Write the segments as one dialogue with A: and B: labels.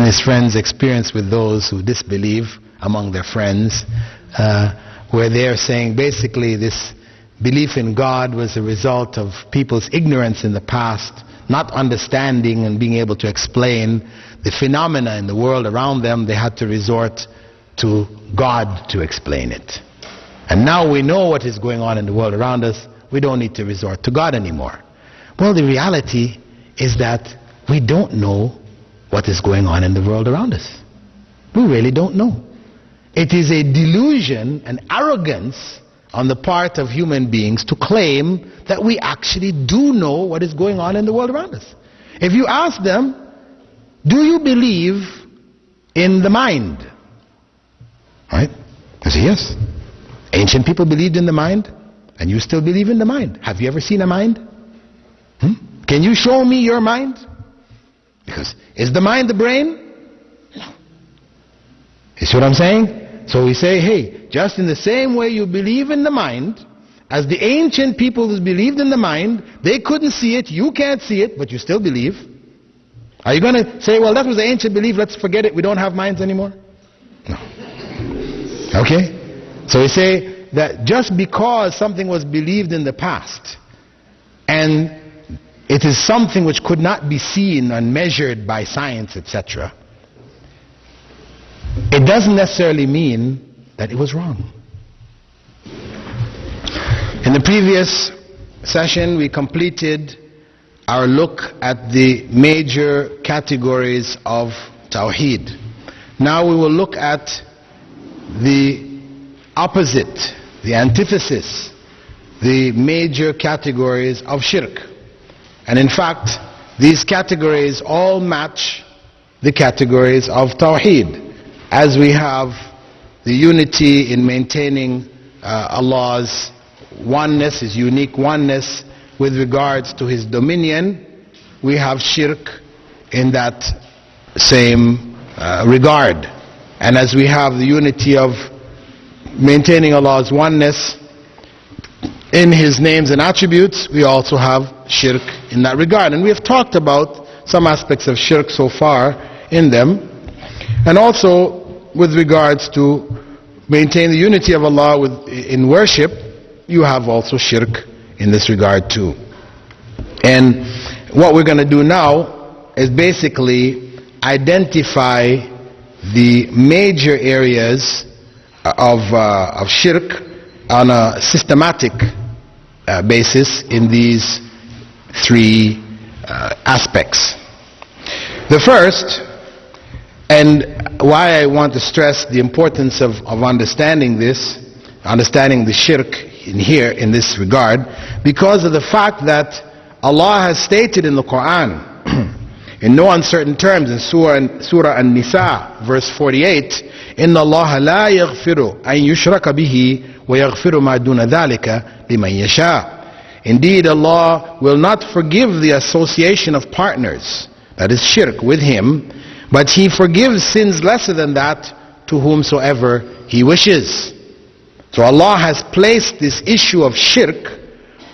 A: his friends experience with those who disbelieve among their friends, where they're saying basically this belief in God was a result of people's ignorance in the past, not understanding and being able to explain the phenomena in the world around them. They had to resort to God to explain it. And now we know what is going on in the world around us. We don't need to resort to God anymore. Well, the reality is that we don't know what is going on in the world around us. We really don't know. It is a delusion and arrogance on the part of human beings to claim that we actually do know what is going on in the world around us. If you ask them, do you believe in the mind? Right? They say yes. Ancient people believed in the mind, and you still believe in the mind. Have you ever seen a mind? Can you show me your mind? Because is the mind the brain? No. You see what I'm saying? So we say, hey, just in the same way you believe in the mind, as the ancient people who believed in the mind, they couldn't see it, you can't see it, but you still believe. Are you going to say, well, that was the ancient belief, let's forget it, we don't have minds anymore? No. Okay? So we say that just because something was believed in the past, and it is something which could not be seen and measured by science, etc., it doesn't necessarily mean that it was wrong. In the previous session, we completed our look at the major categories of Tawheed. Now we will look at the opposite, the antithesis, the major categories of Shirk. And in fact, these categories all match the categories of Tawheed, as we have the unity in maintaining Allah's oneness, His unique oneness with regards to His dominion. We have Shirk in that same regard. And as we have the unity of maintaining Allah's oneness in His names and attributes, we also have Shirk in that regard. And we have talked about some aspects of Shirk so far in them. And also with regards to maintain the unity of Allah in worship, you have also Shirk in this regard too. And what we're going to do now is basically identify the major areas of Shirk on a systematic basis in these three aspects. The first, and why I want to stress the importance of understanding this, understanding the Shirk in here in this regard, because of the fact that Allah has stated in the Quran in no uncertain terms in Surah An-Nisa verse 48, Inna Allah la yaghfiru an yushraka bihi wa yaghfiru ma duna dhalika liman yasha. Indeed, Allah will not forgive the association of partners, that is Shirk, with Him, but He forgives sins lesser than that to whomsoever He wishes. So Allah has placed this issue of Shirk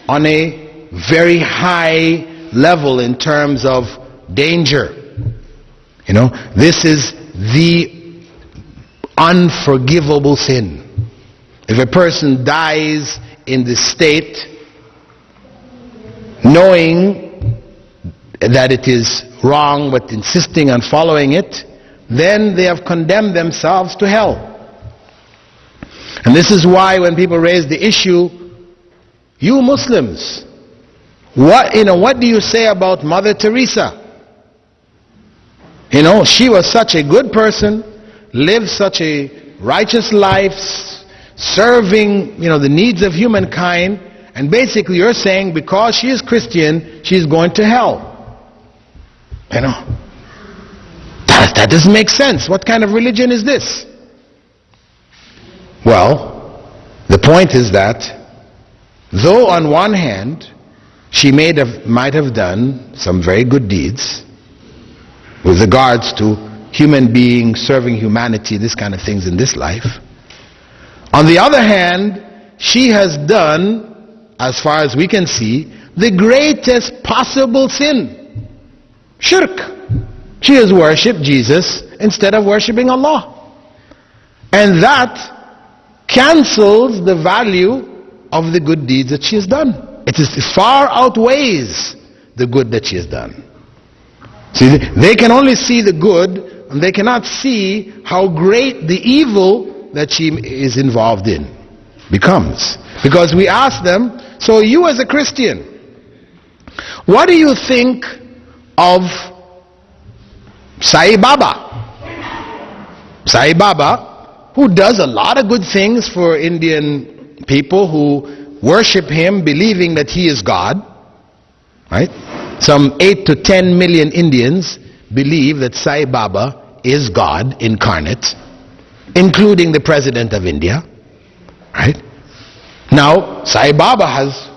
A: on a very high level in terms of danger. You know, this is the unforgivable sin. If a person dies in this state, knowing that it is wrong but insisting on following it, then they have condemned themselves to hell. And this is why when people raise the issue, you Muslims, what do you say about Mother Teresa? She was such a good person, lived such a righteous life, serving, the needs of humankind, and basically you're saying because she is Christian, she's going to hell. That doesn't make sense. What kind of religion is this? Well, the point is that though on one hand she might have done some very good deeds with regards to human beings, serving humanity, this kind of things in this life, on the other hand she has done, as far as we can see, the greatest possible sin, Shirk. She has worshipped Jesus instead of worshipping Allah. And that cancels the value of the good deeds that she has done. It far outweighs the good that she has done. See, they can only see the good, and they cannot see how great the evil that she is involved in becomes. Because we ask them, so you as a Christian, what do you think of Sai Baba? Sai Baba, who does a lot of good things for Indian people who worship him believing that he is God, right? Some 8 to 10 million Indians believe that Sai Baba is God incarnate, including the President of India, right? Now, Sai Baba has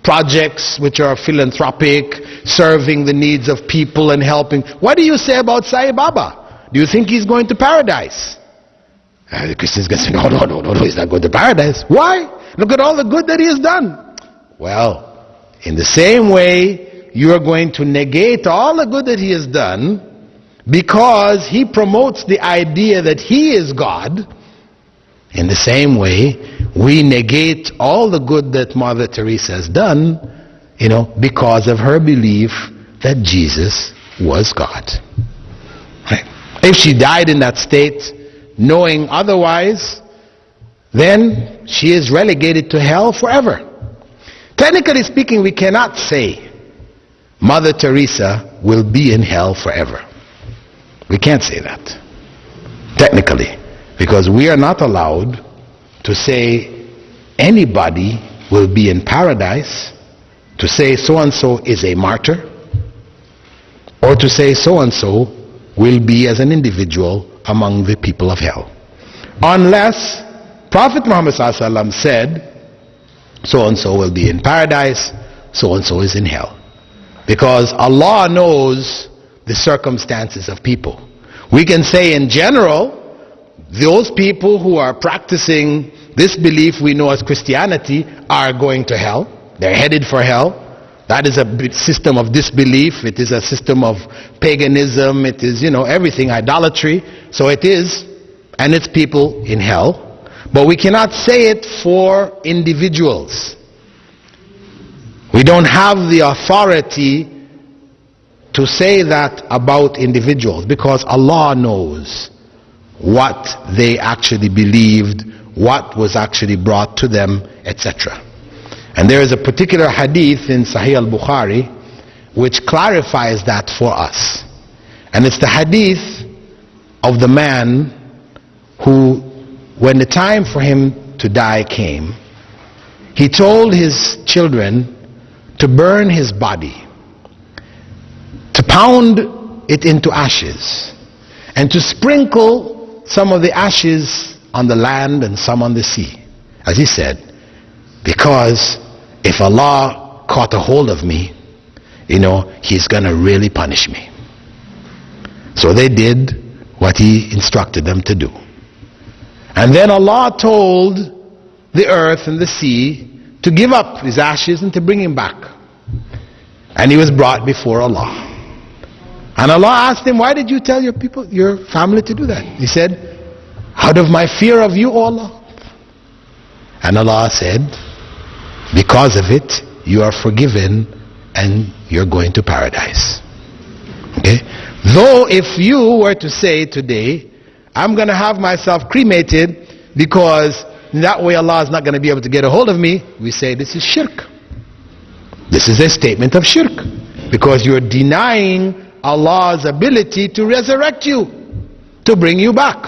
A: projects which are philanthropic, serving the needs of people and helping. What do you say about Sai Baba? Do you think he's going to paradise? The Christians can say, no, he's not going to paradise. Why? Look at all the good that he has done. Well, in the same way, you are going to negate all the good that he has done because he promotes the idea that he is God. In the same way, we negate all the good that Mother Teresa has done, because of her belief that Jesus was God. Right? If she died in that state, knowing otherwise, then she is relegated to hell forever. Technically speaking, we cannot say Mother Teresa will be in hell forever. We can't say that, technically, because we are not allowed to say anybody will be in paradise, to say so-and-so is a martyr, or to say so-and-so will be as an individual among the people of hell. Unless Prophet Muhammad ﷺ said, so-and-so will be in paradise, so-and-so is in hell. Because Allah knows the circumstances of people. We can say in general, those people who are practicing this belief we know as Christianity are going to hell. They're headed for hell. That is a system of disbelief. It is a system of paganism. It is, everything, idolatry. So it is, and it's people in hell. But we cannot say it for individuals. We don't have the authority to say that about individuals, because Allah knows what they actually believed, what was actually brought to them, etc. And there is a particular hadith in Sahih al-Bukhari which clarifies that for us. And it's the hadith of the man who, when the time for him to die came, he told his children to burn his body, to pound it into ashes, and to sprinkle some of the ashes on the land and some on the sea. As he said, because if Allah caught a hold of me, He's gonna really punish me. So they did what he instructed them to do. And then Allah told the earth and the sea to give up his ashes and to bring him back. And he was brought before Allah. And Allah asked him, why did you tell your people, your family to do that? He said, out of my fear of you, O Allah. And Allah said, because of it, you are forgiven and you're going to paradise. Okay? Though if you were to say today, I'm going to have myself cremated because that way Allah is not going to be able to get a hold of me, we say this is shirk. This is a statement of shirk, because you're denying Allah's ability to resurrect you, to bring you back.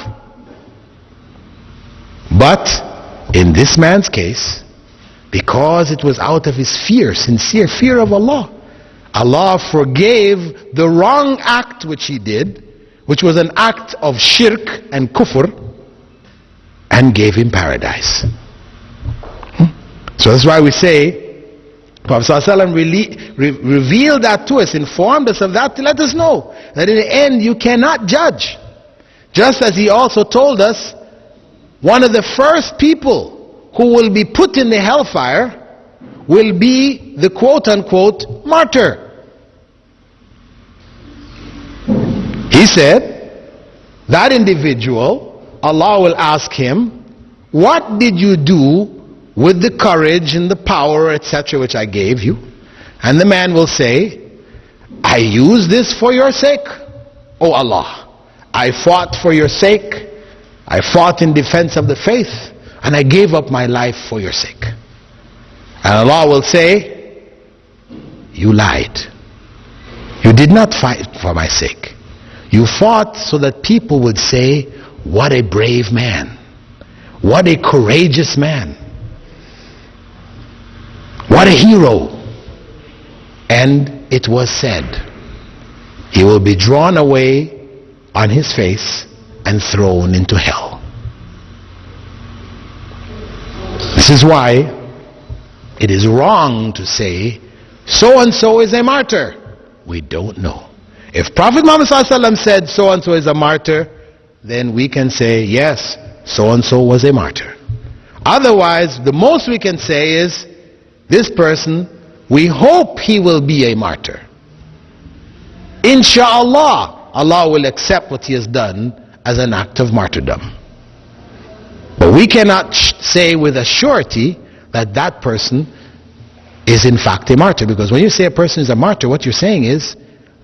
A: But in this man's case, because it was out of his fear, sincere fear of Allah, Allah forgave the wrong act which he did, which was an act of shirk and kufr, and gave him paradise. So that's why we say, Prophet ﷺ revealed that to us, informed us of that to let us know that in the end you cannot judge. Just as he also told us, one of the first people who will be put in the hellfire will be the quote-unquote martyr. He said, that individual, Allah will ask him, what did you do with the courage and the power, etc., which I gave you? And the man will say, I used this for your sake, O Allah. I fought for your sake. I fought in defense of the faith, and I gave up my life for your sake. And Allah will say, you lied. You did not fight for my sake. You fought so that people would say, what a brave man. What a courageous man. What a hero. And it was said, he will be drawn away on his face and thrown into hell. This is why it is wrong to say, so and so is a martyr. We don't know. If Prophet Muhammad ﷺ said so and so is a martyr, then we can say, yes, so and so was a martyr. Otherwise, the most we can say is, this person, we hope he will be a martyr. Insha'Allah, Allah will accept what he has done as an act of martyrdom. But we cannot say with a surety that that person is in fact a martyr, because when you say a person is a martyr, what you're saying is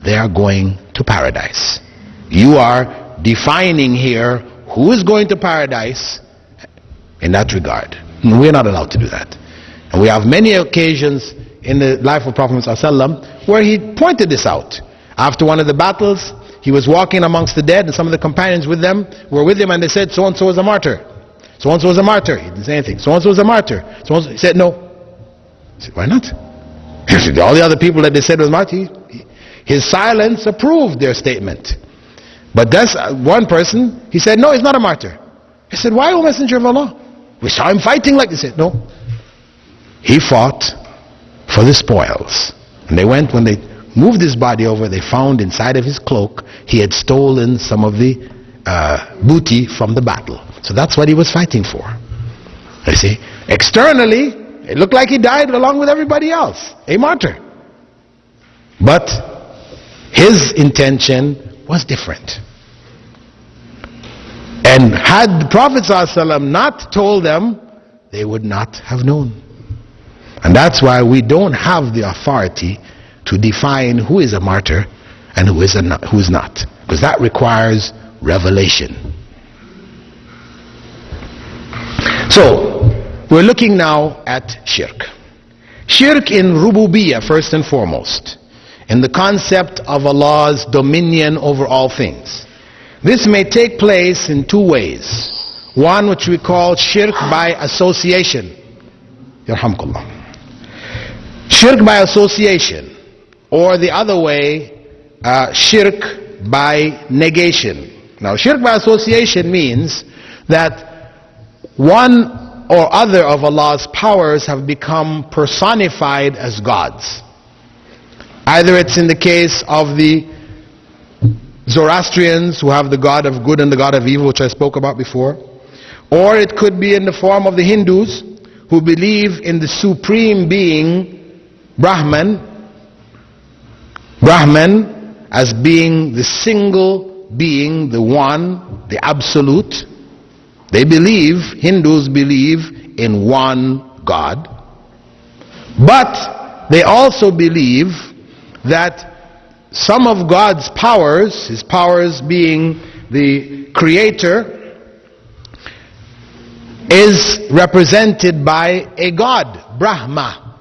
A: they are going to paradise. You are defining here who is going to paradise in that regard. We're not allowed to do that. And we have many occasions in the life of Prophet ﷺ where he pointed this out. After one of the battles, he was walking amongst the dead, and some of the companions with them were with him, and they said, so and so is a martyr. So and so is a martyr. He didn't say anything. So and so is a martyr. So and so. He said no. He said, why not? All the other people that they said was martyr, his silence approved their statement. But that's one person, he said, no, he's not a martyr. He said, why, O Messenger of Allah? We saw him fighting like this. He said, no. He fought for the spoils. And they went, when they moved his body over, they found inside of his cloak, he had stolen some of the booty from the battle. So that's what he was fighting for. You see, externally, it looked like he died along with everybody else, a martyr. But his intention was different. And had the Prophet ﷺ not told them, they would not have known. And that's why we don't have the authority to define who is a martyr and who is not. Because that requires revelation. So, we're looking now at shirk. Shirk in rububiyyah, first and foremost, in the concept of Allah's dominion over all things. This may take place in two ways. One which we call shirk by association. Yarhamkullah. Shirk by association. Or the other way, shirk by negation. Now, shirk by association means that one or other of Allah's powers have become personified as gods. Either it's in the case of the Zoroastrians, who have the god of good and the god of evil, which I spoke about before, or it could be in the form of the Hindus, who believe in the supreme being Brahman as being the single being, the one, the absolute. They believe, Hindus believe in one God. But they also believe that some of God's powers, his powers being the creator, is represented by a god, Brahma.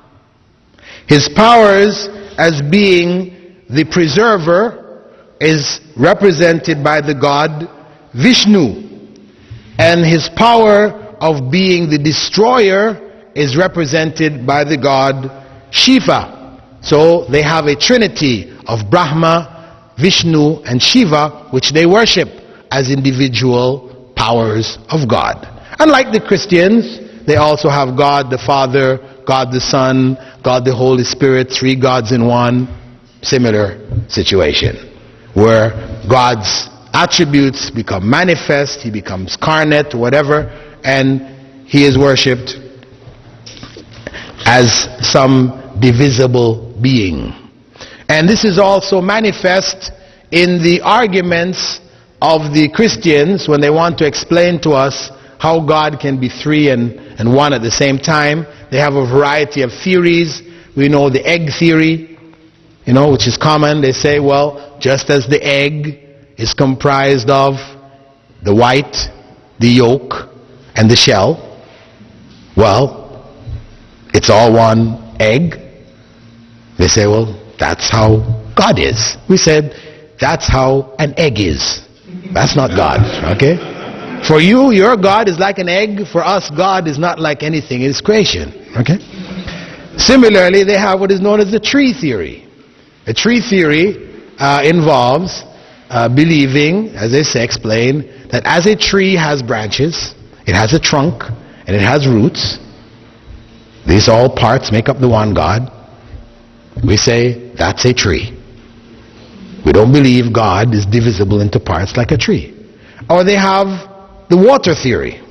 A: His powers as being the preserver is represented by the god Vishnu. And his power of being the destroyer is represented by the god Shiva. So they have a trinity of Brahma, Vishnu and Shiva, which they worship as individual powers of God. Unlike the Christians, they also have God the Father, God the Son, God the Holy Spirit, three gods in one. Similar situation, where God's attributes become manifest, he becomes carnate, whatever, and he is worshipped as some divisible being. And this is also manifest in the arguments of the Christians when they want to explain to us how God can be three and one at the same time, they have a variety of theories. We know the egg theory, which is common. They say, well, just as the egg is comprised of the white, the yolk, and the shell, well, it's all one egg. They say, well, that's how God is. We said, that's how an egg is. That's not God, okay? For you, your God is like an egg. For us, God is not like anything. It's creation, okay? Similarly, they have what is known as the tree theory. The tree theory involves believing, as they say, explain, that as a tree has branches, it has a trunk, and it has roots. These all parts make up the one God. We say, that's a tree. We don't believe God is divisible into parts like a tree. Or they have the water theory,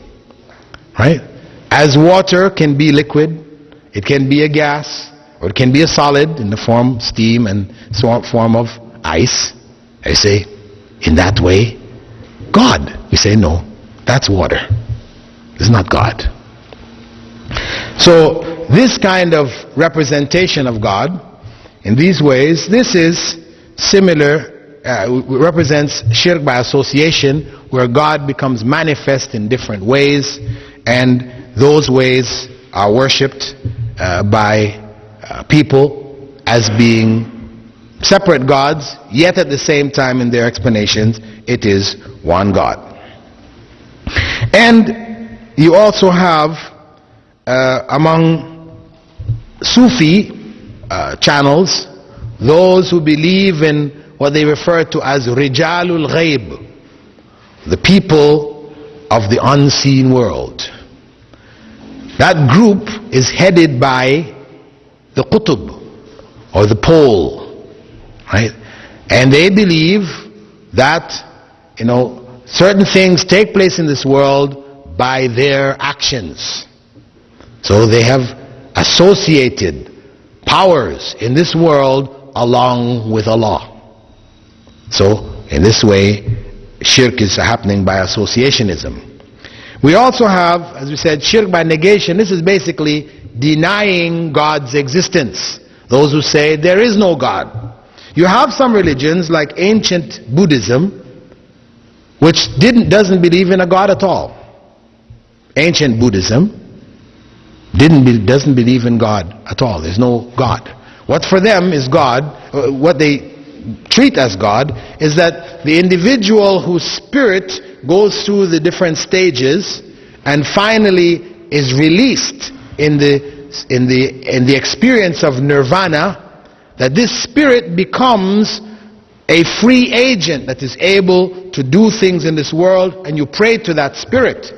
A: right? As water can be liquid, it can be a gas, or it can be a solid in the form steam and form of ice. They say, in that way, God. We say, no, that's water. It's not God. So this kind of representation of God in these ways, this is similar, represents shirk by association, where God becomes manifest in different ways, and those ways are worshipped by people as being separate gods, yet at the same time in their explanations it is one God. And you also have among Sufi channels those who believe in what they refer to as Rijalul Ghaib, the people of the unseen world. That group is headed by the Qutb, or the pole, right? And they believe that, certain things take place in this world by their actions. So they have associated powers in this world along with Allah. So in this way, shirk is happening by associationism. We also have, as we said, shirk by negation. This is basically denying God's existence. Those who say there is no God. You have some religions like ancient Buddhism, which doesn't believe in a God at all. Ancient Buddhism doesn't believe in God at all. There's no God. What for them is God, what they treat as God, is that the individual whose spirit goes through the different stages and finally is released in the experience of nirvana, that this spirit becomes a free agent that is able to do things in this world, and you pray to that spirit.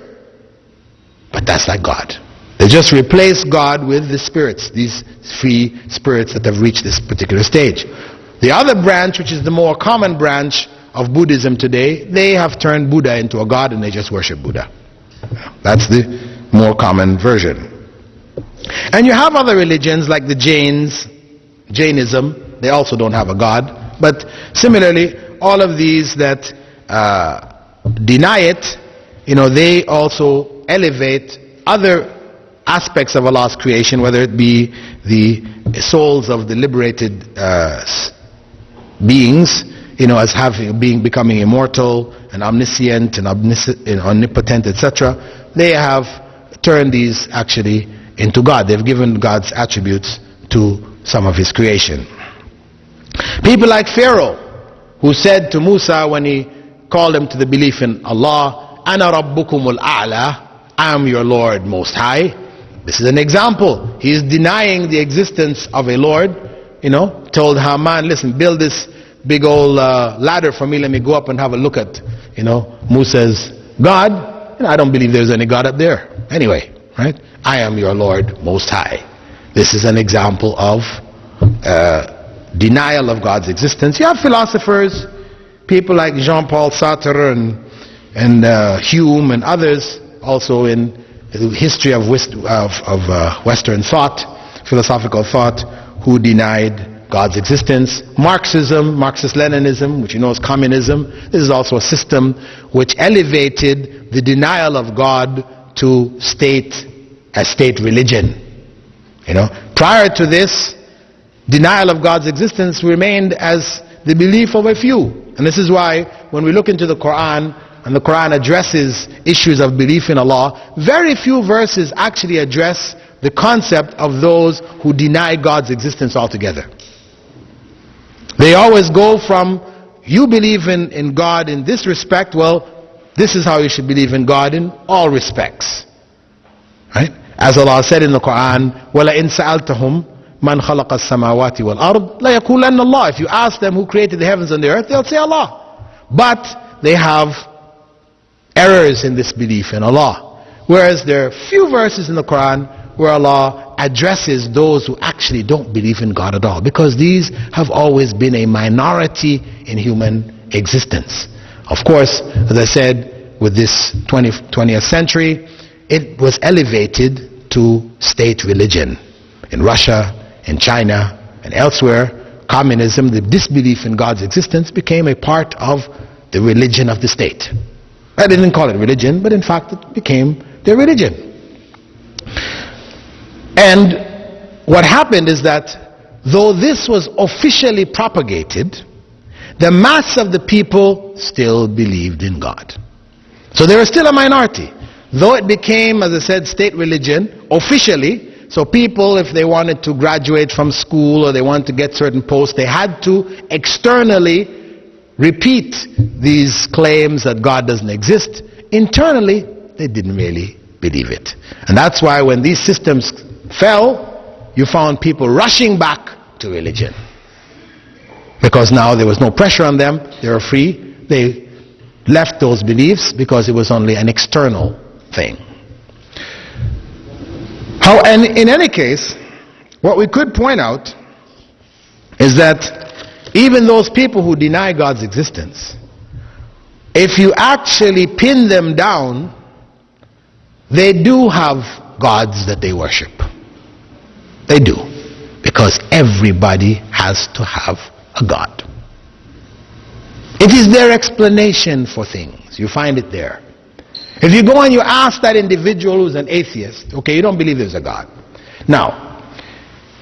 A: But that's not God. They just replace God with the spirits, these free spirits that have reached this particular stage. The other branch, which is the more common branch of Buddhism today, they have turned Buddha into a god and they just worship Buddha. That's the more common version. And you have other religions like the Jainism. They also don't have a god. But similarly, all of these that deny it, they also elevate other aspects of Allah's creation, whether it be the souls of the liberated beings, as becoming immortal and omniscient and omnipotent, etc. They have turned these actually into God. They've given God's attributes to some of his creation. People like Pharaoh, who said to Musa when he called him to the belief in Allah, Ana Rabbukumul A'la, I am your Lord Most High. This is an example. He is denying the existence of a Lord. Told Haman, listen, build this big old ladder for me, let me go up and have a look at Musa's God. I don't believe there's any God up there anyway, right? I am your Lord Most High. This is an example of denial of God's existence. You have philosophers, people like Jean-Paul Sartre and Hume and others, also in the history of Western thought, philosophical thought, who denied God's existence. Marxism, Marxist-Leninism, which you know is communism, this is also a system which elevated the denial of God to a state religion. Prior to this, denial of God's existence remained as the belief of a few. And this is why when we look into the Quran, and the Quran addresses issues of belief in Allah, very few verses actually address the concept of those who deny God's existence altogether. They always go from, you believe in God in this respect, well, this is how you should believe in God in all respects. Right? As Allah said in the Quran, وَلَئِن سَأَلْتَهُمْ مَنْ خَلَقَ السَّمَاوَاتِ وَالْأَرْضِ لَيَقُولَنَّ اللَّهِ. If you ask them who created the heavens and the earth, they'll say Allah. But they have errors in this belief in Allah. Whereas there are few verses in the Quran where Allah addresses those who actually don't believe in God at all, because these have always been a minority in human existence. Of course, as I said, with this 20th century, it was elevated to state religion. In Russia, in China, and elsewhere, communism, the disbelief in God's existence, became a part of the religion of the state. I didn't call it religion, but in fact it became their religion. And what happened is that though this was officially propagated, the mass of the people still believed in God. So they were still a minority. Though it became, as I said, state religion officially, so people, if they wanted to graduate from school or they wanted to get certain posts, they had to externally repeat these claims that God doesn't exist. Internally, they didn't really believe it. And that's why when these systems fell, you found people rushing back to religion. Because now there was no pressure on them, they were free, they left those beliefs because it was only an external thing. And in any case, what we could point out is that even those people who deny God's existence, if you actually pin them down, they do have gods that they worship. They do. Because everybody has to have a God. It is their explanation for things. You find it there. If you go and you ask that individual who's an atheist, okay, you don't believe there's a God. Now,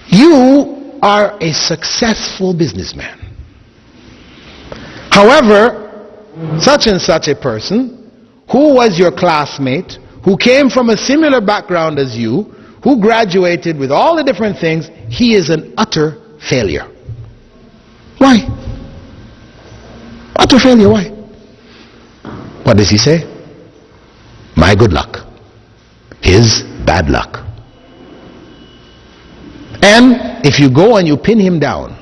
A: you are a successful businessman. However, such and such a person who was your classmate, who came from a similar background as you, who graduated with all the different things, he is an utter failure. Why? Utter failure, why? What does he say? My good luck. His bad luck. And if you go and you pin him down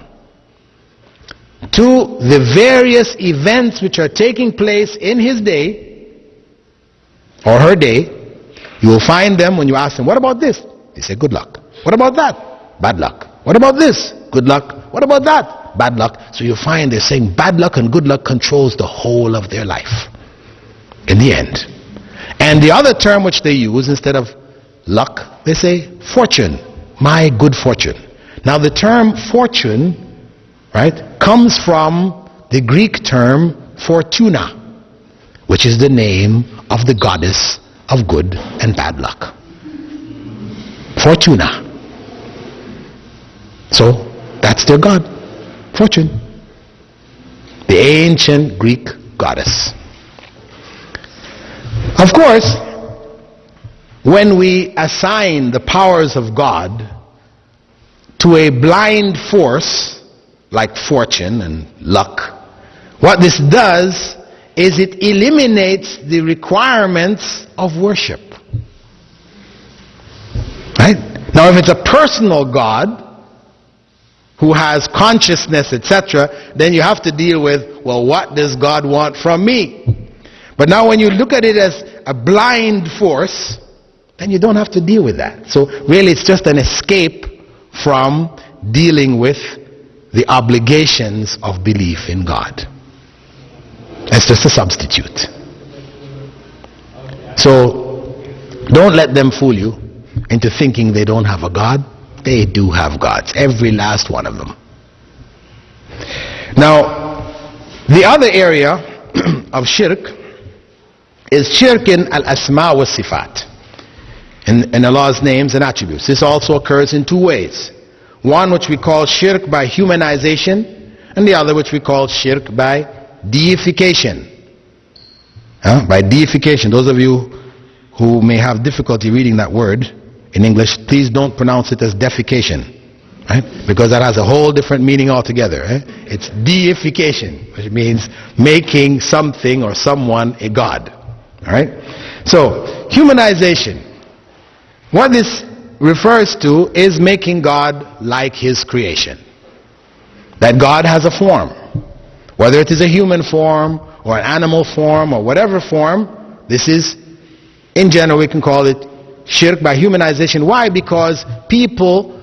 A: to the various events which are taking place in his day or her day, you will find them when you ask them, what about this? They say good luck. What about that? Bad luck. What about this? Good luck. What about that? Bad luck. So you find they're saying bad luck and good luck controls the whole of their life in the end. And the other term which they use instead of luck, they say fortune. My good fortune. Now the term fortune, right, comes from the Greek term Fortuna, which is the name of the goddess of good and bad luck. Fortuna. So that's their god, fortune. The ancient Greek goddess. Of course, when we assign the powers of God to a blind force like fortune and luck, what this does is it eliminates the requirements of worship. Right? Now if it's a personal God who has consciousness, etc., then you have to deal with, well, what does God want from me? But now when you look at it as a blind force, then you don't have to deal with that. So really it's just an escape from dealing with the obligations of belief in God. It's just a substitute. So don't let them fool you into thinking they don't have a God. They do have gods, every last one of them. Now, the other area of shirk is shirk in al-asma wa sifat, in Allah's names and attributes. This also occurs in two ways. One which we call shirk by humanization, and the other which we call shirk by deification. By deification. Those of you who may have difficulty reading that word in English, please don't pronounce it as defecation. Right? Because that has a whole different meaning altogether. It's deification, which means making something or someone a god. Alright? So, humanization. What this refers to is making God like His creation. That God has a form. Whether it is a human form or an animal form or whatever form, this is, in general, we can call it shirk by humanization. Why? Because people,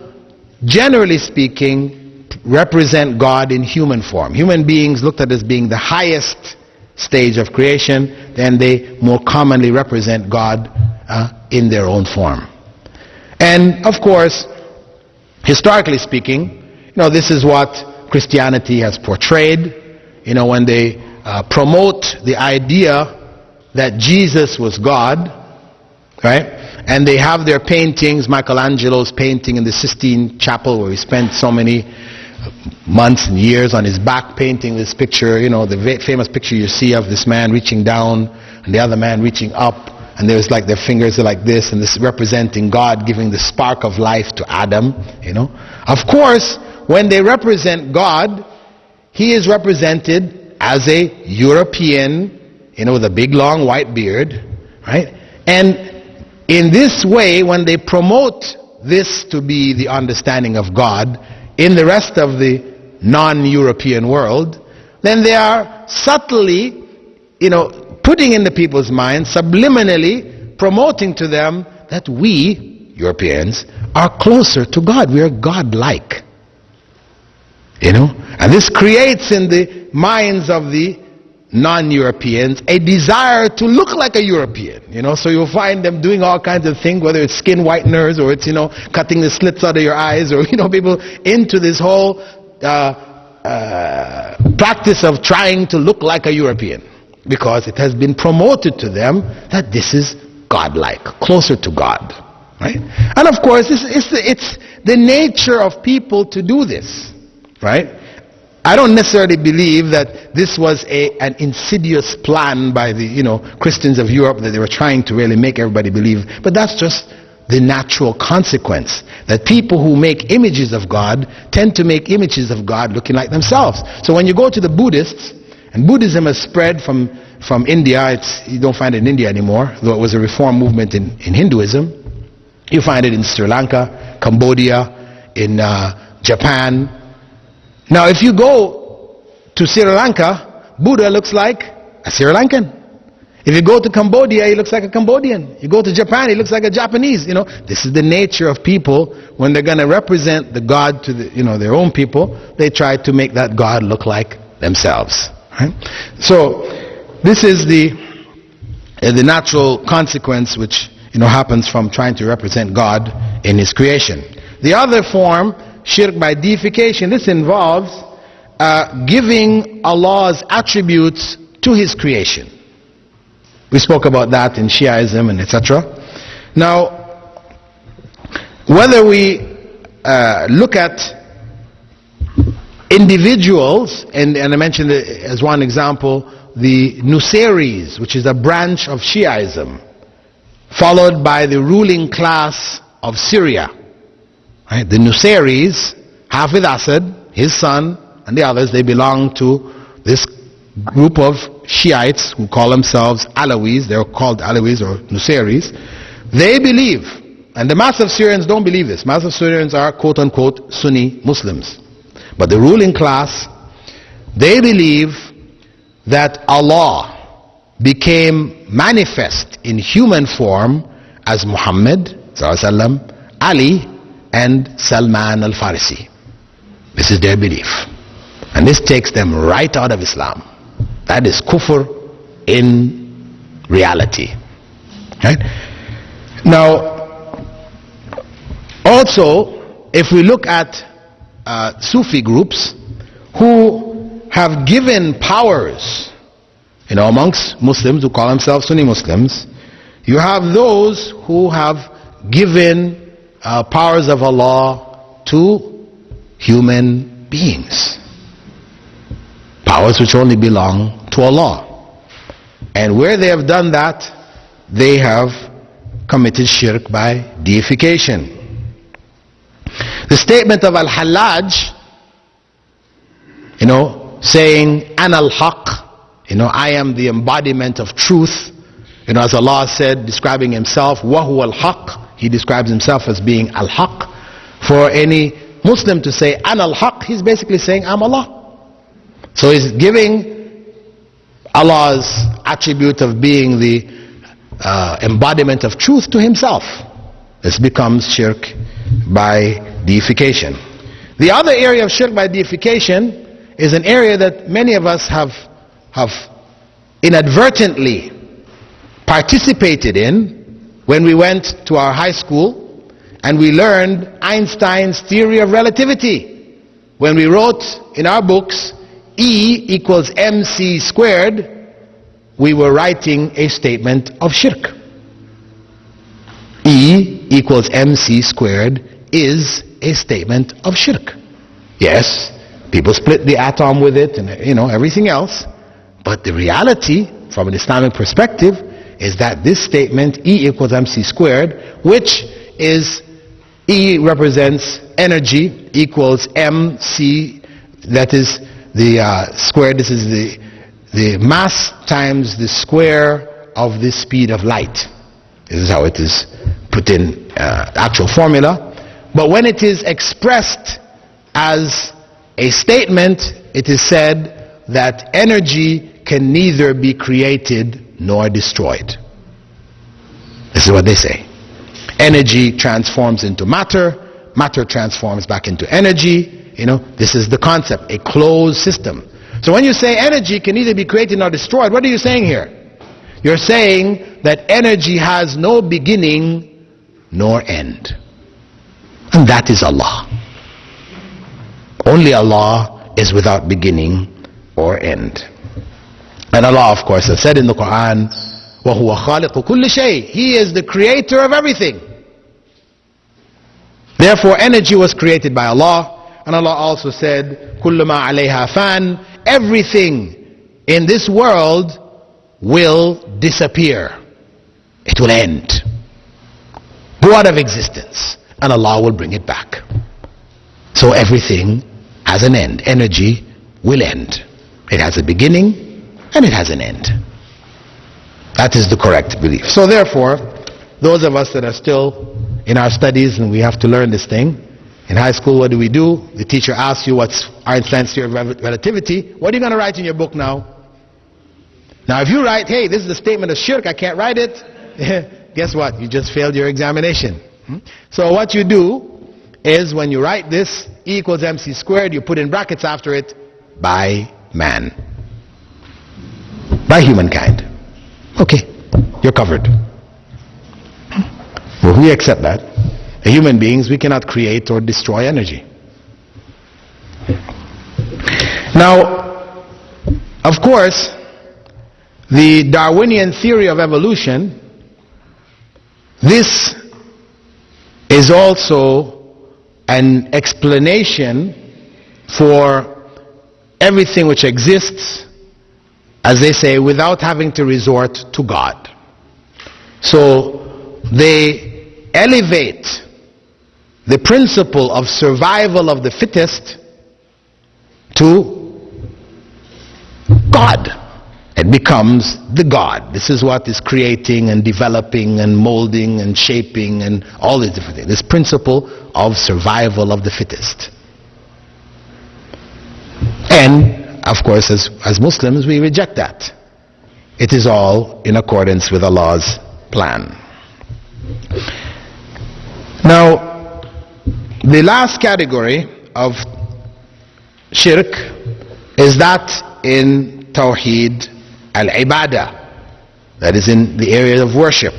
A: generally speaking, represent God in human form. Human beings looked at as being the highest stage of creation, then they more commonly represent God in their own form. And of course, historically speaking, this is what Christianity has portrayed. When they promote the idea that Jesus was God, right? And they have their paintings, Michelangelo's painting in the Sistine Chapel, where he spent so many months and years on his back painting this picture, the famous picture you see of this man reaching down and the other man reaching up, and there's like their fingers are like this, and this representing God giving the spark of life to Adam. Of course, when they represent God, He is represented as a European, with a big long white beard, right? And in this way, when they promote this to be the understanding of God in the rest of the non-European world, then they are subtly, putting in the people's minds, subliminally promoting to them that we, Europeans, are closer to God. We are God-like. And this creates in the minds of the non-Europeans a desire to look like a European. So you'll find them doing all kinds of things, whether it's skin whiteners or it's, cutting the slits out of your eyes, or, people into this whole practice of trying to look like a European, because it has been promoted to them that this is God-like, closer to God. Right? And of course, it's the nature of people to do this. Right? I don't necessarily believe that this was an insidious plan by the Christians of Europe, that they were trying to really make everybody believe, but that's just the natural consequence, that people who make images of God tend to make images of God looking like themselves. So when you go to the Buddhists, and Buddhism has spread from India, you don't find it in India anymore, though it was a reform movement in Hinduism. You find it in Sri Lanka, Cambodia, in Japan. Now if you go to Sri Lanka, Buddha looks like a Sri Lankan. If you go to Cambodia, he looks like a Cambodian. You go to Japan, he looks like a Japanese. This is the nature of people. When they're going to represent the God to their own people, they try to make that God look like themselves. Right? So this is the natural consequence which happens from trying to represent God in His creation. The other form, shirk by deification, this involves giving Allah's attributes to His creation. We spoke about that in Shiaism and etc. Now, whether we look at individuals, and I mentioned as one example the Nusayris, which is a branch of Shiaism, followed by the ruling class of Syria. Right? The Nusayris, Hafid Asad, his son, and the others, they belong to this group of Shiites who call themselves Alawis. They're called Alawis or Nusayris. They believe, and the mass of Syrians don't believe this. Mass of Syrians are quote-unquote Sunni Muslims. But the ruling class, they believe that Allah became manifest in human form as Muhammad ﷺ, Ali, and Salman al-Farisi. This is their belief. And this takes them right out of Islam. That is kufr in reality. Right? Now, also, if we look at Sufi groups who have given powers, amongst Muslims who call themselves Sunni Muslims, you have those who have given powers of Allah to human beings. Powers which only belong to Allah. And where they have done that, they have committed shirk by deification. The statement of Al-Hallaj, saying, Ana al-Haq, I am the embodiment of truth. As Allah said, describing himself, wa huwa al-Haq, he describes himself as being al-Haq. For any Muslim to say, Ana al-Haq, he's basically saying, I'm Allah. So he's giving Allah's attribute of being the embodiment of truth to himself. This becomes shirk by deification. The other area of shirk by deification is an area that many of us have inadvertently participated in when we went to our high school and we learned Einstein's theory of relativity. When we wrote in our books E equals mc squared, we were writing a statement of shirk. E equals mc squared is a statement of shirk. Yes, people split the atom with it and everything else, but the reality from an Islamic perspective is that this statement E equals mc squared, which is E represents energy, equals mc, that is the square, this is the mass times the square of the speed of light. This is how it is put in actual formula. But when it is expressed as a statement, it is said that energy can neither be created nor destroyed. This is what they say. Energy transforms into matter, matter transforms back into energy. This is the concept, a closed system. So when you say energy can neither be created nor destroyed, what are you saying here? You're saying that energy has no beginning nor end. And that is Allah. Only Allah is without beginning or end. And Allah, of course, has said in the Quran, وَهُوَ خَالِقُ كُلِّ شَيْءٍ, He is the creator of everything. Therefore, energy was created by Allah. And Allah also said, كُلُّ مَا عَلَيْهَا فَانٍ, everything in this world will disappear. It will end. Go out of existence. And Allah will bring it back. So everything has an end. Energy will end. It has a beginning and it has an end. That is the correct belief. So therefore, those of us that are still in our studies and we have to learn this thing, in high school, what do? The teacher asks you what's Einstein's theory of relativity. What are you going to write in your book now? Now if you write, hey, this is the statement of shirk, I can't write it, guess what? You just failed your examination. So what you do is when you write this, E equals mc squared, you put in brackets after it, by man. By humankind. Okay, you're covered. Well, we accept that. Human beings, we cannot create or destroy energy. Now, of course, the Darwinian theory of evolution, this is also an explanation for everything which exists, as they say, without having to resort to God. So they elevate the principle of survival of the fittest to God. It becomes the God. This is what is creating and developing and molding and shaping and all these different things. This principle of survival of the fittest. And of course, as Muslims, we reject that. It is all in accordance with Allah's plan. Now, the last category of shirk is that in Tawheed al-Ibadah, that is in the area of worship,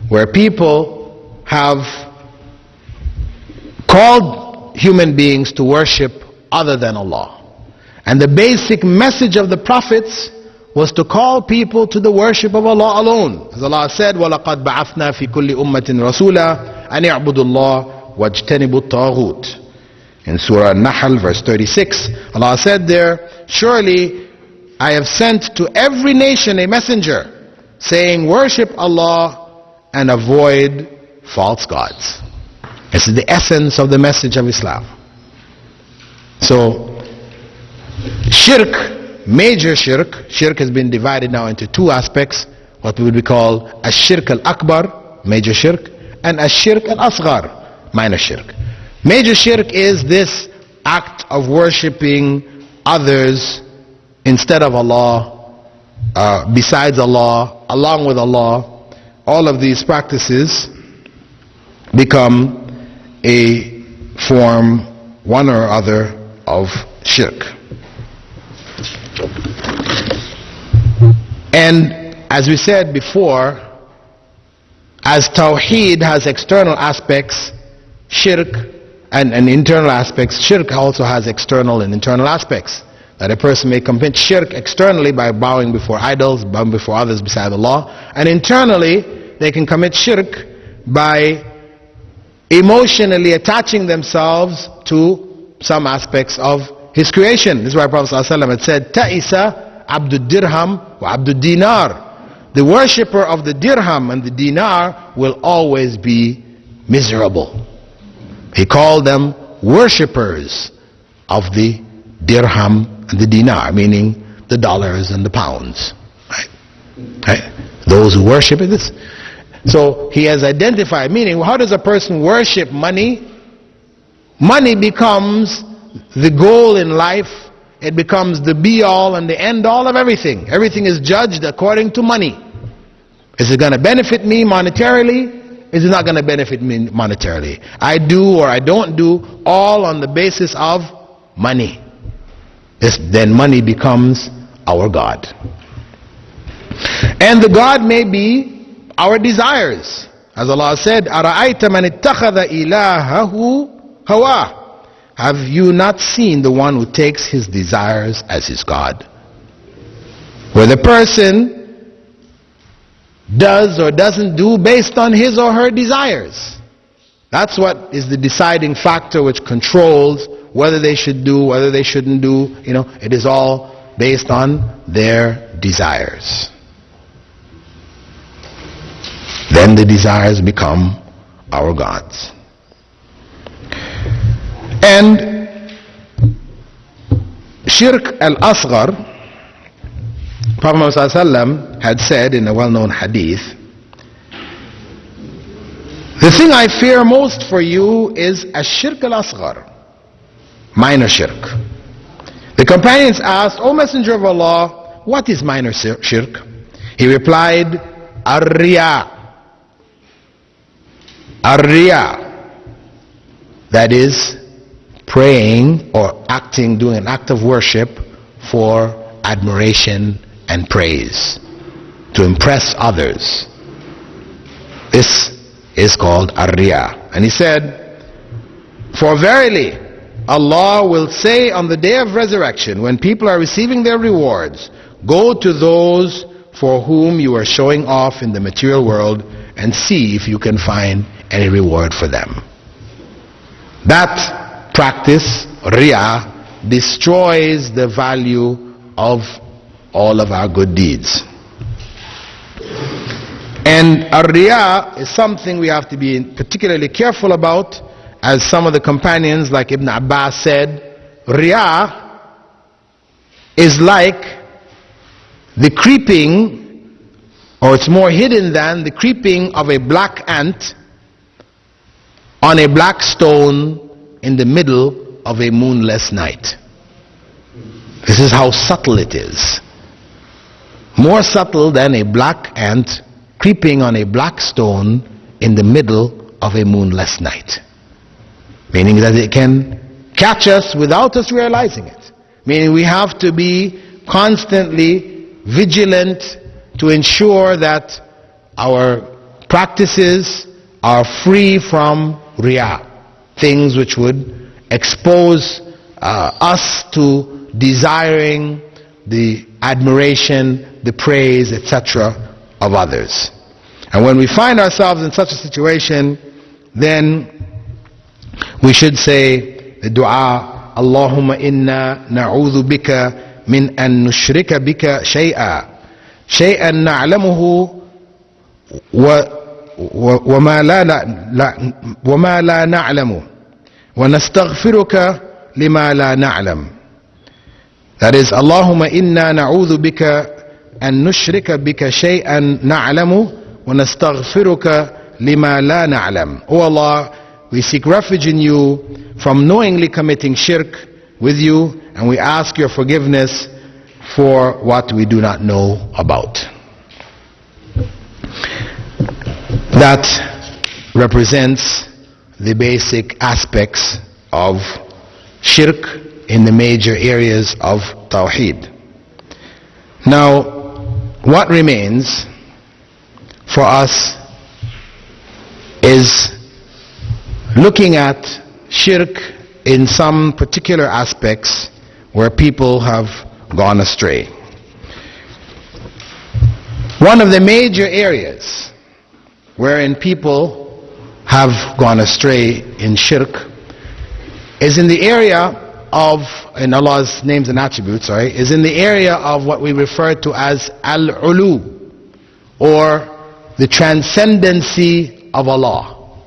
A: where people have called human beings to worship other than Allah. And the basic message of the prophets was to call people to the worship of Allah alone. As Allah said, وَلَقَدْ بَعَثْنَا فِي كُلِّ أُمَّةٍ رَسُولًا أَنِ اعْبُدُوا اللَّهَ وَاجْتَنِبُوا الطَّاغُوتَ. In Surah An-Nahl, verse 36, Allah said there, surely I have sent to every nation a messenger, saying, worship Allah and avoid false gods. This is the essence of the message of Islam. So, shirk, major shirk, shirk has been divided now into two aspects, what we would call ash-shirk al-akbar, major shirk, and ash-shirk al-asghar, minor shirk. Major shirk is this act of worshipping others instead of Allah, besides Allah, along with Allah. All of these practices become a form, one or other, of shirk. And as we said before, as Tawheed has external aspects, shirk, and internal aspects, shirk also has external and internal aspects. That a person may commit shirk externally by bowing before idols, bowing before others beside Allah, and internally they can commit shirk by emotionally attaching themselves to some aspects of His creation. This is why Prophet ﷺ had said, Ta'isa abdud dirham wa abdud dinar. The worshipper of the dirham and the dinar will always be miserable. He called them worshippers of the dirham and the dinar, meaning the dollars and the pounds. Right? Those who worship it. So he has identified, meaning how does a person worship money? Money becomes the goal in life. It becomes the be-all and the end-all of everything. Everything is judged according to money. Is it going to benefit me monetarily? Is it not going to benefit me monetarily? I do or I don't do, all on the basis of money. Then money becomes our God. And the God may be our desires. As Allah said, أَرَأَيْتَ مَنِ اتَّخَذَ إِلَهَهُ هَوَاهُ. Have you not seen the one who takes his desires as his God? Where the person does or doesn't do based on his or her desires. That's what is the deciding factor which controls whether they should do, whether they shouldn't do. It is all based on their desires. Then the desires become our gods. And Shirk al-Asghar, Prophet Muhammad ﷺ had said in a well-known hadith, the thing I fear most for you is ash-shirk al-asghar, minor shirk. The companions asked, O Messenger of Allah, what is minor shirk? He replied, ar-riya. Ar-riya, that is praying or acting, doing an act of worship for admiration and praise, to impress others. This is called ar-riya. And he said, for verily Allah will say on the day of resurrection, when people are receiving their rewards, go to those for whom you are showing off in the material world and see if you can find any reward for them. That practice, riya, destroys the value of all of our good deeds. And ar-riya is something we have to be particularly careful about, as some of the companions like Ibn Abbas said, riya is like the creeping, or it's more hidden than the creeping of a black ant on a black stone in the middle of a moonless night. This is how subtle it is. More subtle than a black ant creeping on a black stone in the middle of a moonless night. Meaning that it can catch us without us realizing it. Meaning we have to be constantly vigilant to ensure that our practices are free from riya, things which would expose us to desiring the admiration, the praise, etc. of others. And when we find ourselves in such a situation, then we should say the dua, Allahumma inna na'udhu bika min an nushrika bika shay'an na'lamuhu وما لا نعلم ونستغفرك لما لا نعلم. That is, Allahumma inna na'udhu bika an nushrika bika shay'an na'lamu wa nastaghfiruka lima la na'lam. O Allah, we seek refuge in you from knowingly committing shirk with you, and we ask your forgiveness for what we do not know about. That represents the basic aspects of shirk in the major areas of Tawheed. Now, what remains for us is looking at shirk in some particular aspects where people have gone astray. One of the major areas wherein people have gone astray in shirk is in the area of, in Allah's names and attributes, is in the area of what we refer to as al-ulu, or the transcendency of Allah.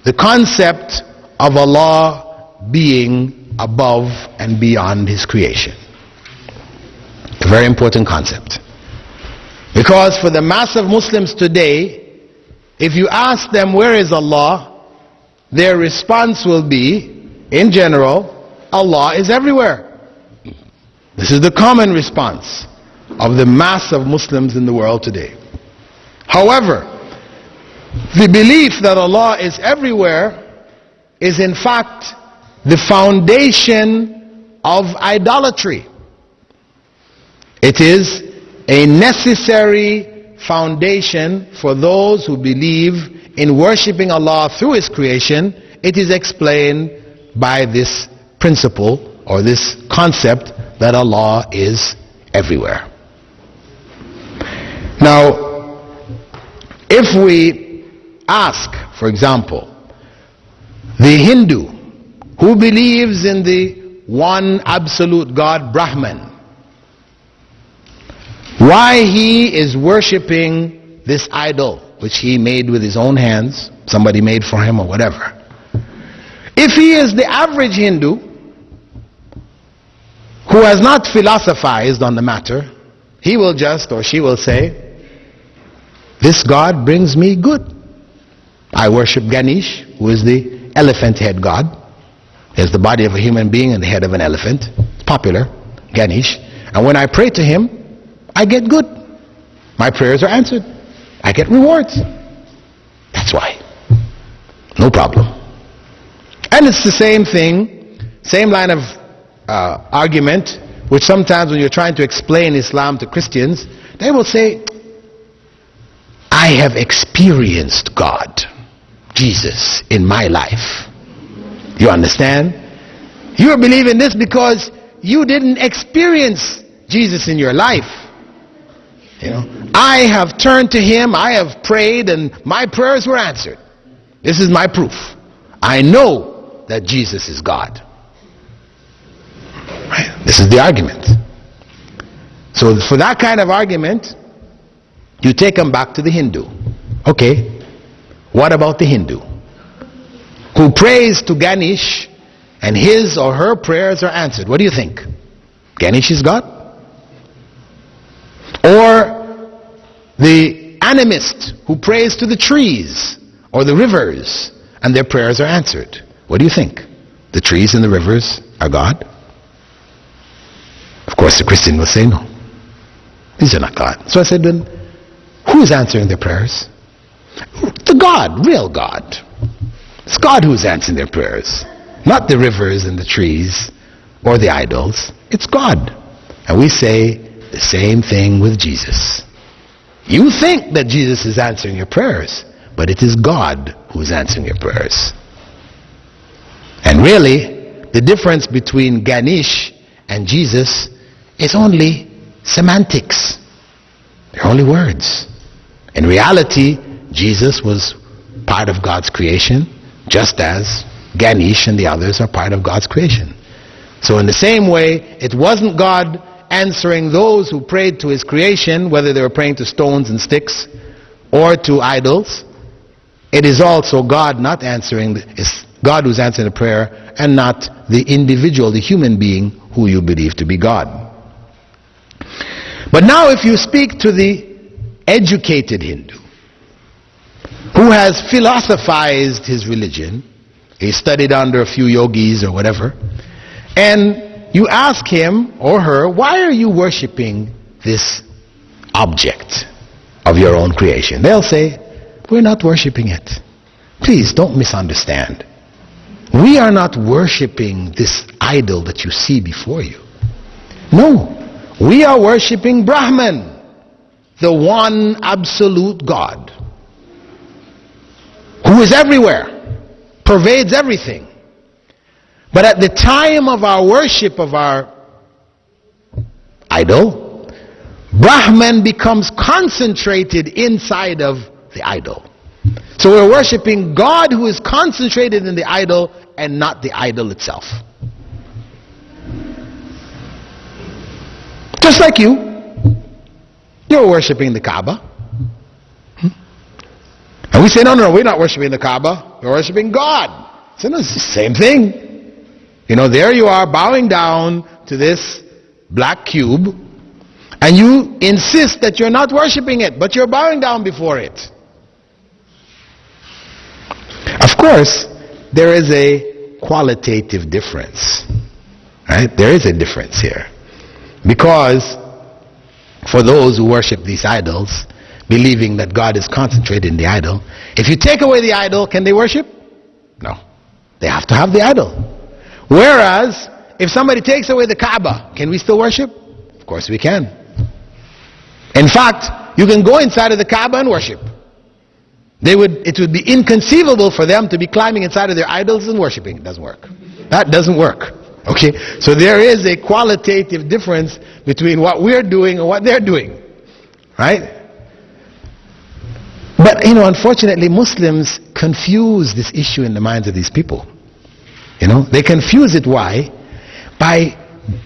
A: The concept of Allah being above and beyond His creation. A very important concept. Because for the mass of Muslims today, if you ask them where is Allah, their response will be, in general, Allah is everywhere. This is the common response of the mass of Muslims in the world today. However, the belief that Allah is everywhere is in fact the foundation of idolatry. It is a necessary foundation for those who believe in worshipping Allah through His creation. It is explained by this principle or this concept that Allah is everywhere. Now, if we ask, for example, the Hindu who believes in the one absolute God, Brahman, why he is worshipping this idol which he made with his own hands, somebody made for him or whatever. If he is the average Hindu who has not philosophized on the matter, he will just, or she will say, this God brings me good. I worship Ganesh, who is the elephant head God. He has the body of a human being and the head of an elephant. It's popular, Ganesh. And when I pray to him, I get good. My prayers are answered. I get rewards. That's why. No problem. And it's the same thing, same line of argument, which sometimes when you're trying to explain Islam to Christians, they will say, I have experienced God, Jesus, in my life. You understand? You're believing this because you didn't experience Jesus in your life. You know, I have turned to Him, I have prayed, and my prayers were answered. This is my proof. I know that Jesus is God. Right? This is the argument. So for that kind of argument, you take them back to the Hindu. Okay, what about the Hindu who prays to Ganesh and his or her prayers are answered? What do you think? Ganesh is God? Or the animist who prays to the trees or the rivers and their prayers are answered? What do you think? The trees and the rivers are God? Of course the Christian will say no. These are not God. So I said, then who is answering their prayers? The God, real God. It's God who is answering their prayers. Not the rivers and the trees or the idols. It's God. And we say the same thing with Jesus. You think that Jesus is answering your prayers, but it is God who is answering your prayers. And really, the difference between Ganesh and Jesus is only semantics. They're only words. In reality, Jesus was part of God's creation, just as Ganesh and the others are part of God's creation. So in the same way, it wasn't God answering those who prayed to his creation, whether they were praying to stones and sticks or to idols. It is also God not answering, it's God who's answering the prayer, and not the individual, the human being who you believe to be God. But now if you speak to the educated Hindu, who has philosophized his religion, he studied under a few yogis or whatever, and you ask him or her, why are you worshipping this object of your own creation? They'll say, we're not worshipping it. Please don't misunderstand. We are not worshipping this idol that you see before you. No, we are worshipping Brahman, the one absolute God, who is everywhere, pervades everything. But at the time of our worship of our idol, Brahman becomes concentrated inside of the idol. So we're worshiping God who is concentrated in the idol and not the idol itself. Just like you're worshiping the Kaaba. And we say, no, we're not worshiping the Kaaba, we're worshiping God. So no, it's the same thing. You know, there you are bowing down to this black cube, and you insist that you're not worshiping it, but you're bowing down before it. Of course, there is a qualitative difference. Right? There is a difference here. Because for those who worship these idols, believing that God is concentrated in the idol, if you take away the idol, can they worship? No. They have to have the idol. Whereas, if somebody takes away the Kaaba, can we still worship? Of course we can. In fact, you can go inside of the Kaaba and worship. It would be inconceivable for them to be climbing inside of their idols and worshiping. It doesn't work. That doesn't work. Okay? So there is a qualitative difference between what we're doing and what they're doing. Right? But, unfortunately, Muslims confuse this issue in the minds of these people. They confuse it. Why? By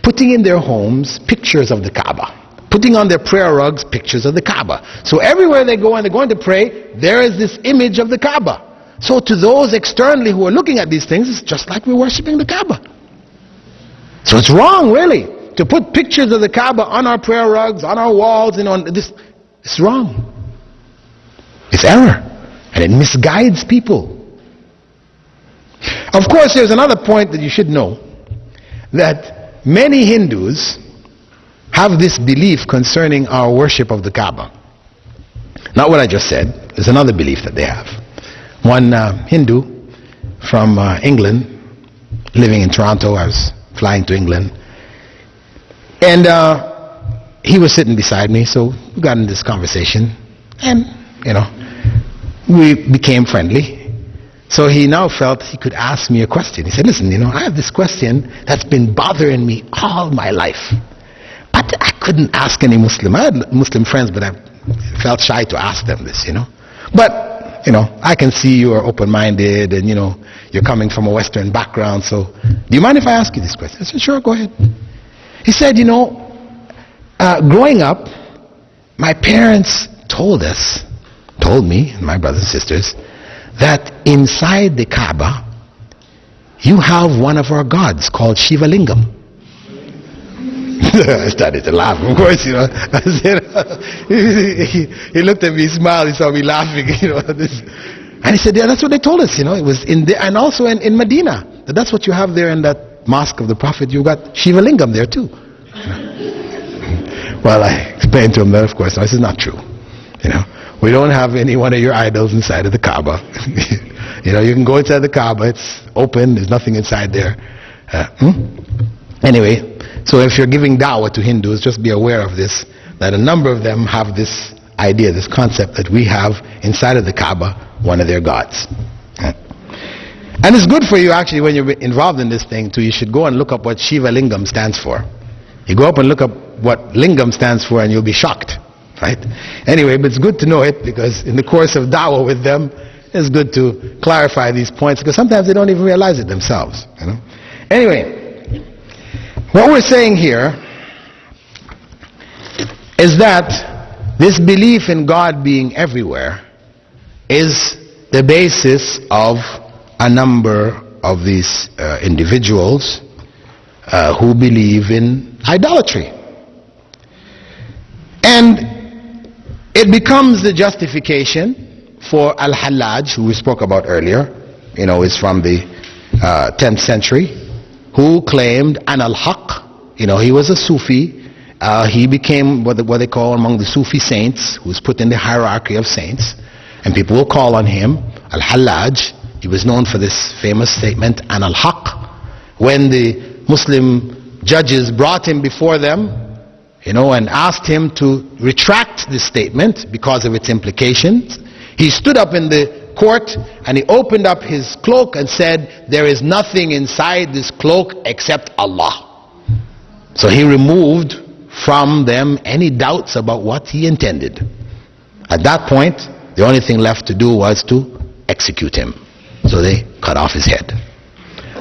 A: putting in their homes pictures of the Kaaba. Putting on their prayer rugs pictures of the Kaaba. So everywhere they go and they're going to pray, there is this image of the Kaaba. So to those externally who are looking at these things, it's just like we're worshipping the Kaaba. So it's wrong, really, to put pictures of the Kaaba on our prayer rugs, on our walls, on this. It's wrong. It's error. And it misguides people. Of course, there's another point that you should know, that many Hindus have this belief concerning our worship of the Kaaba. Not what I just said. There's another belief that they have. One Hindu from England, living in Toronto, I was flying to England, and he was sitting beside me, so we got in this conversation, and we became friendly. So he now felt he could ask me a question. He said, listen, I have this question that's been bothering me all my life. But I couldn't ask any Muslim. I had Muslim friends, but I felt shy to ask them this, But, I can see you are open-minded and, you're coming from a Western background. So, do you mind if I ask you this question? I said, sure, go ahead. He said, growing up, my parents told me, and my brothers and sisters, that inside the Kaaba, you have one of our gods called Shiva Lingam. I started to laugh, of course, I said, he looked at me, smiled, he saw me laughing, and he said, yeah, that's what they told us, it was in there, and also in Medina, that's what you have there in that mosque of the Prophet, you got Shiva Lingam there too. Well, I explained to him that, of course, no, this is not true, we don't have any one of your idols inside of the Kaaba. You can go inside the Kaaba, it's open, there's nothing inside there. Anyway, so if you're giving da'wah to Hindus, just be aware of this, that a number of them have this idea, this concept that we have inside of the Kaaba one of their gods. And it's good for you actually when you're involved in this thing too. You should go and look up what Shiva Lingam stands for. You go up and look up what Lingam stands for and you'll be shocked, right? Anyway, but it's good to know it, because in the course of da'wah with them, it's good to clarify these points, because sometimes they don't even realize it themselves, you know. Anyway, what we're saying here is that this belief in God being everywhere is the basis of a number of these individuals who believe in idolatry. And it becomes the justification for Al-Hallaj, who we spoke about earlier, you know, is from the 10th century, who claimed an al-Haq. You know, he was a Sufi. He became what they call among the Sufi saints, who was put in the hierarchy of saints. And people will call on him Al-Hallaj. He was known for this famous statement, an al-Haq. When the Muslim judges brought him before them, you know, and asked him to retract this statement because of its implications, he stood up in the court and he opened up his cloak and said, there is nothing inside this cloak except Allah. So he removed from them any doubts about what he intended. At that point, the only thing left to do was to execute him. So they cut off his head.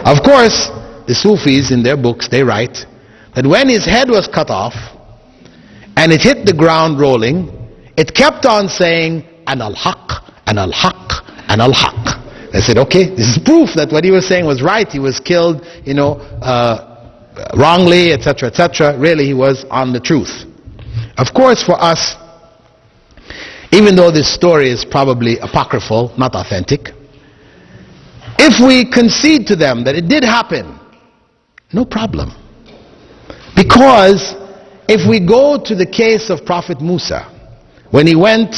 A: Of course, the Sufis in their books, they write that when his head was cut off and it hit the ground rolling, it kept on saying, an al-Haq, an al-Haq, an al-Haq. They said, okay, this is proof that what he was saying was right. He was killed, you know, wrongly, etc., etc. Really, he was on the truth. Of course, for us, even though this story is probably apocryphal, not authentic, if we concede to them that it did happen, no problem. Because if we go to the case of Prophet Musa, when he went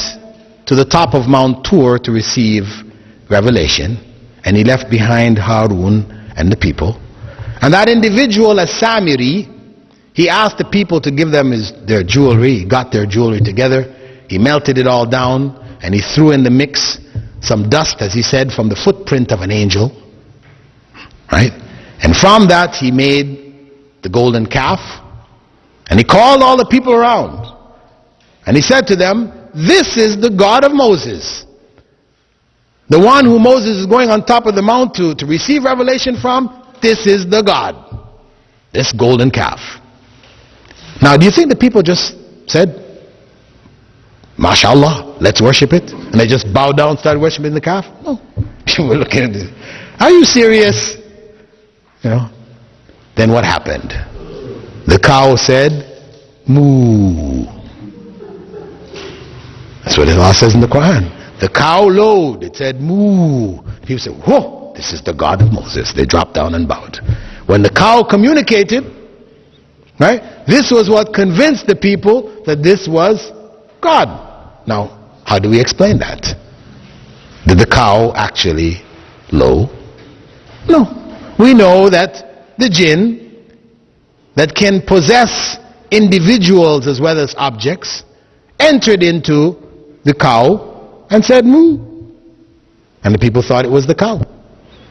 A: to the top of Mount Tur to receive revelation, and he left behind Harun and the people, and that individual, as Samiri, he asked the people to give them their jewelry. He got their jewelry together, he melted it all down, and he threw in the mix some dust, as he said, from the footprint of an angel, right? And from that he made the golden calf, and he called all the people around, and he said to them, this is the God of Moses, the one who Moses is going on top of the mount to receive revelation from. This is the God, this golden calf. Now, do you think the people just said, MashaAllah, let's worship it, and they just bowed down and started worshiping the calf? No. We're looking at this. Are you serious? You know. Then what happened? The cow said, moo. That's what Allah says in the Quran. The cow lowed, it said moo. People said, whoa, this is the God of Moses. They dropped down and bowed. When the cow communicated, right, this was what convinced the people that this was God. Now, how do we explain that? Did the cow actually low? No. We know that the jinn that can possess individuals as well as objects entered into the cow and said moo. And the people thought it was the cow.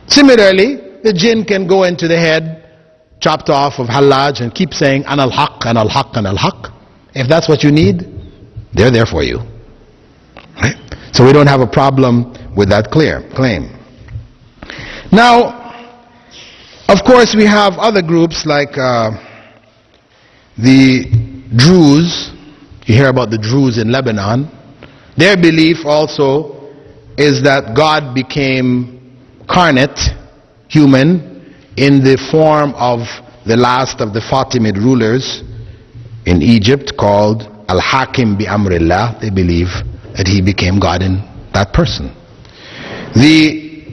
A: Similarly, the jinn can go into the head chopped off of Hallaj and keep saying an al-Haq, an al-Haq, an al-Haq. If that's what you need, they're there for you. Right? So we don't have a problem with that claim. Now, of course, we have other groups like the Druze. You hear about the Druze in Lebanon. Their belief also is that God became carnate, human, in the form of the last of the Fatimid rulers in Egypt, called Al-Hakim bi Amrillah. They believe that he became God in that person. The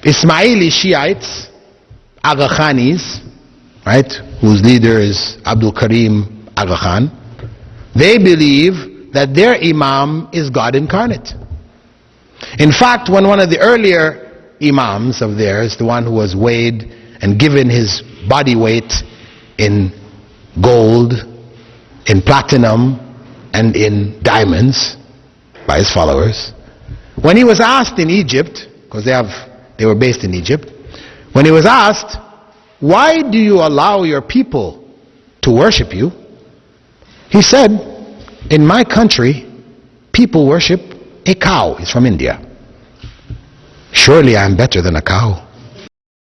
A: Ismaili Shiites, Aga Khanis, right, whose leader is Abdul Karim Aga Khan, they believe that their Imam is God incarnate. In fact, when one of the earlier Imams of theirs, the one who was weighed and given his body weight in gold, in platinum, and in diamonds by his followers, when he was asked in Egypt, because they have They were based in Egypt. When he was asked, why do you allow your people to worship you? He said, in my country, people worship a cow. He's from India. Surely I am better than a cow.